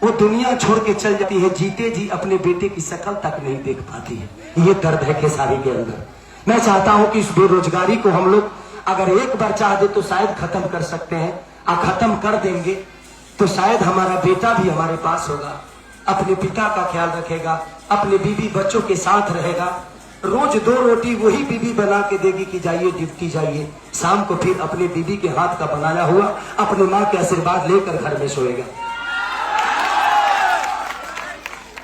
वो दुनिया छोड़ के चल जाती है, जीते जी अपने बेटे की शक्ल तक नहीं देख पाती है। ये दर्द है खेसारी के अंदर। मैं चाहता हूं कि इस बेरोजगारी को हम लोग अगर एक बार चाह दे तो शायद खत्म कर सकते हैं, और खत्म कर देंगे तो शायद हमारा बेटा भी हमारे पास होगा, अपने पिता का ख्याल रखेगा, अपने बीवी बच्चों के साथ रहेगा। रोज 2 रोटी वही बीवी बना के देगी कि जाइए ड्यूटी जाइए, शाम को फिर अपने बीवी के हाथ का बनाया हुआ अपने माँ के आशीर्वाद लेकर घर में सोएगा।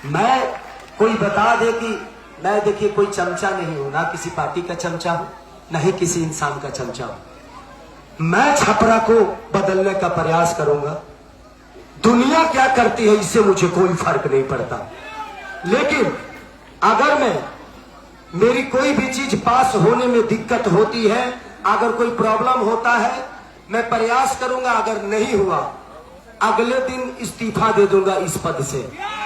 मैं कोई बता दे कि मैं देखिए कोई चमचा नहीं हूं, ना किसी पार्टी का चमचा हूं, ना ही किसी इंसान का चमचा हूं। मैं छपरा को बदलने का प्रयास करूंगा। दुनिया क्या करती है इससे मुझे कोई फर्क नहीं पड़ता, लेकिन अगर मेरी कोई भी चीज पास होने में दिक्कत होती है, अगर कोई प्रॉब्लम होता है, मैं प्रयास करूंगा। अगर नहीं हुआ अगले दिन इस्तीफा दे दूंगा इस पद से।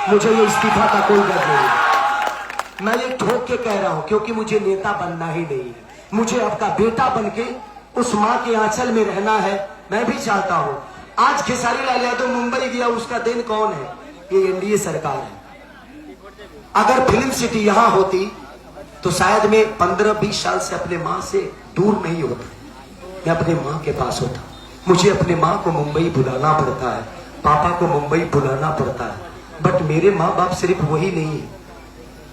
मुझे ये इस्तीफा का कोई डर नहीं। मैं ये ठोक के कह रहा हूं क्योंकि मुझे नेता बनना ही नहीं है। मुझे आपका बेटा बनके उस माँ के आंचल में रहना है। मैं भी चाहता हूं। आज खेसारी लाल यादव मुंबई गया, उसका देन कौन है? ये एनडीए सरकार है। अगर फिल्म सिटी यहां होती तो शायद मैं 15-20 साल से अपने माँ से दूर नहीं होता, मैं अपने माँ के पास होता। मुझे अपने माँ को मुंबई बुलाना पड़ता है, पापा को मुंबई बुलाना पड़ता है, बट मेरे माँ बाप सिर्फ वही नहीं है।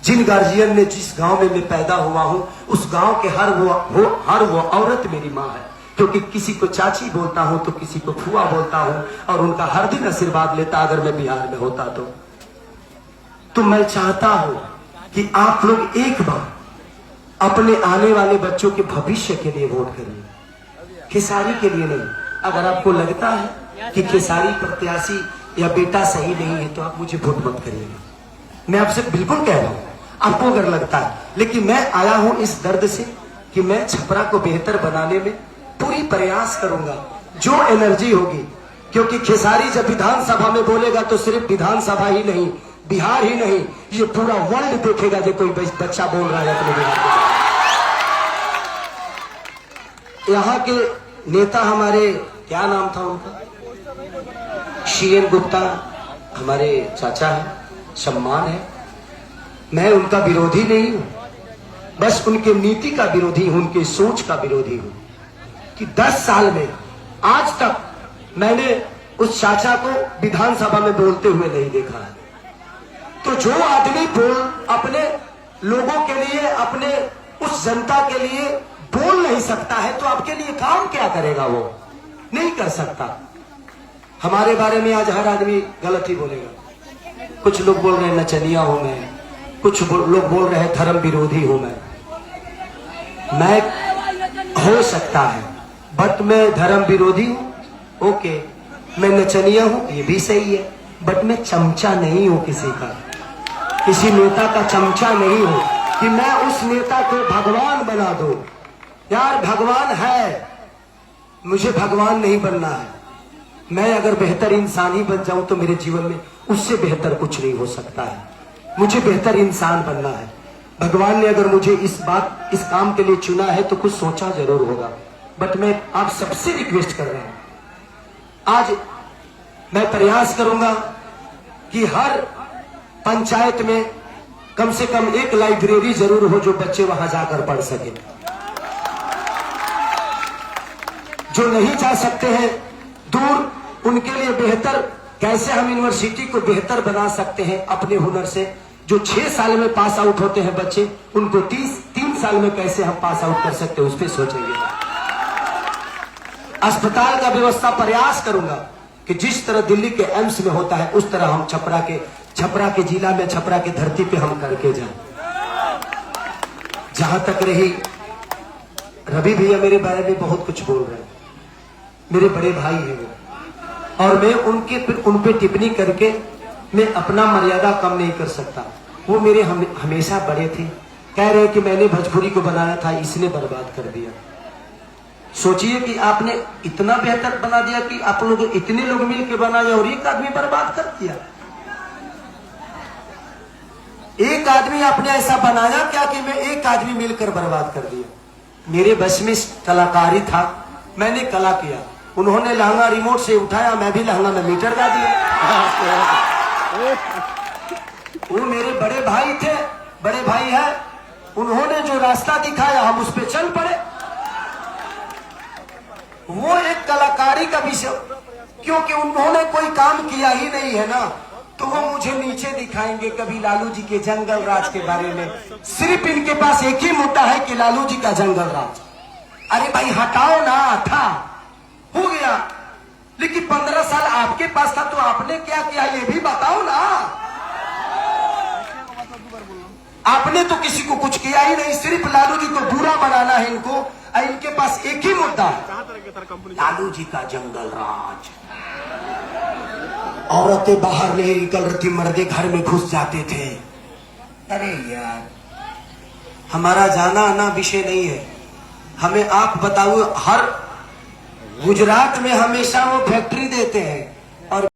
जिन गार्जियन ने जिस गांव में मैं पैदा हुआ हूं, उस गांव के हर वो औरत मेरी माँ है। क्योंकि किसी को चाची बोलता हूं तो किसी को फुआ बोलता हूं, और उनका हर दिन आशीर्वाद लेता अगर मैं बिहार में होता तो मैं चाहता हूं कि आप लोग एक बार अपने आने वाले बच्चों के भविष्य के लिए वोट करिए, खेसारी के लिए नहीं। अगर आपको लगता है कि खेसारी प्रत्याशी या बेटा सही नहीं है तो आप मुझे वोट मत करिएगा। मैं आपसे बिल्कुल कह रहा हूं, आपको अगर लगता है। लेकिन मैं आया हूं इस दर्द से कि मैं छपरा को बेहतर बनाने में पूरी प्रयास करूंगा, जो एनर्जी होगी। क्योंकि खेसारी जब विधानसभा में बोलेगा तो सिर्फ विधानसभा ही नहीं, बिहार ही नहीं, ये पूरा वर्ल्ड देखेगा जो कोई बच्चा बोल रहा है अपने बिहार के। यहाँ के नेता हमारे, क्या नाम था उनका, CN गुप्ता हमारे चाचा है, सम्मान है। मैं उनका विरोधी नहीं हूं, बस उनके नीति का विरोधी हूं, उनके सोच का विरोधी हूं। कि 10 साल में आज तक मैंने उस चाचा को विधानसभा में बोलते हुए नहीं देखा है। तो जो आदमी अपने लोगों के लिए, अपने उस जनता के लिए बोल नहीं सकता है तो आपके लिए काम क्या करेगा? वो नहीं कर सकता। हमारे बारे में आज हर आदमी गलत ही बोलेगा। कुछ लोग बोल रहे हैं नचनिया हूं मैं, कुछ लोग बोल रहे हैं धर्म विरोधी हूं मैं हो सकता है, बट मैं धर्म विरोधी हूं, ओके। मैं नचनिया हूं, ये भी सही है, बट मैं चमचा नहीं हूं किसी का, किसी नेता का चमचा नहीं हूं कि मैं उस नेता को भगवान बना दूं। यार भगवान है, मुझे भगवान नहीं बनना है। मैं अगर बेहतर इंसान ही बन जाऊं तो मेरे जीवन में उससे बेहतर कुछ नहीं हो सकता है। मुझे बेहतर इंसान बनना है। भगवान ने अगर मुझे इस काम के लिए चुना है तो कुछ सोचा जरूर होगा। बट मैं आप सबसे रिक्वेस्ट कर रहा हूं, आज मैं प्रयास करूंगा कि हर पंचायत में कम से कम एक लाइब्रेरी जरूर हो जो बच्चे वहां जाकर पढ़ सके। जो नहीं जा सकते हैं दूर, उनके लिए बेहतर कैसे हम यूनिवर्सिटी को बेहतर बना सकते हैं अपने हुनर से। जो 6 साल में पास आउट होते हैं बच्चे, उनको 3 साल में कैसे हम पास आउट कर सकते हैं, उस पर सोचेंगे। अस्पताल का व्यवस्था प्रयास करूंगा कि जिस तरह दिल्ली के एम्स में होता है उस तरह हम छपरा के जिला में, छपरा के धरती पे हम करके जाएं। जहां तक रही रवि भैया मेरे बारे में बहुत कुछ बोल रहे हैं, मेरे बड़े भाई हैं वो, और मैं उन पे टिप्पणी करके मैं अपना मर्यादा कम नहीं कर सकता। वो मेरे हमेशा बड़े थे। कह रहे कि मैंने भोजपुरी को बनाया था, इसने बर्बाद कर दिया। सोचिए कि आपने इतना बेहतर बना दिया कि आप लोग इतने लोग मिलकर बनाए और एक आदमी बर्बाद कर दिया। एक आदमी आपने ऐसा बनाया क्या कि मैं एक आदमी मिलकर बर्बाद कर दिया। मेरे बस में कलाकारी था, मैंने कला किया। उन्होंने लहंगा रिमोट से उठाया, मैं भी लहंगा में मीटर गा दिया। वो मेरे बड़े भाई थे, बड़े भाई है, उन्होंने जो रास्ता दिखाया हम उस पर चल पड़े। वो एक कलाकारी का विषय, क्योंकि उन्होंने कोई काम किया ही नहीं है ना, तो वो मुझे नीचे दिखाएंगे कभी लालू जी के जंगल राज के बारे में। सिर्फ इनके पास एक ही मुद्दा है कि लालू जी का जंगल राज। अरे भाई हटाओ ना, था हो गया, लेकिन 15 साल आपके पास था तो आपने क्या किया ये भी बताओ ना। आपने तो किसी को कुछ किया ही नहीं, सिर्फ लालू जी को बुरा बनाना है इनको। इनके पास एक ही मुद्दा है, लालू जी का जंगल राज। औरतें बाहर नहीं निकल रही थी, मर्दे घर में घुस जाते थे। अरे यार, हमारा जाना आना विषय नहीं है, हमें आप बताओ। हर गुजरात में हमेशा वो फैक्ट्री देते हैं और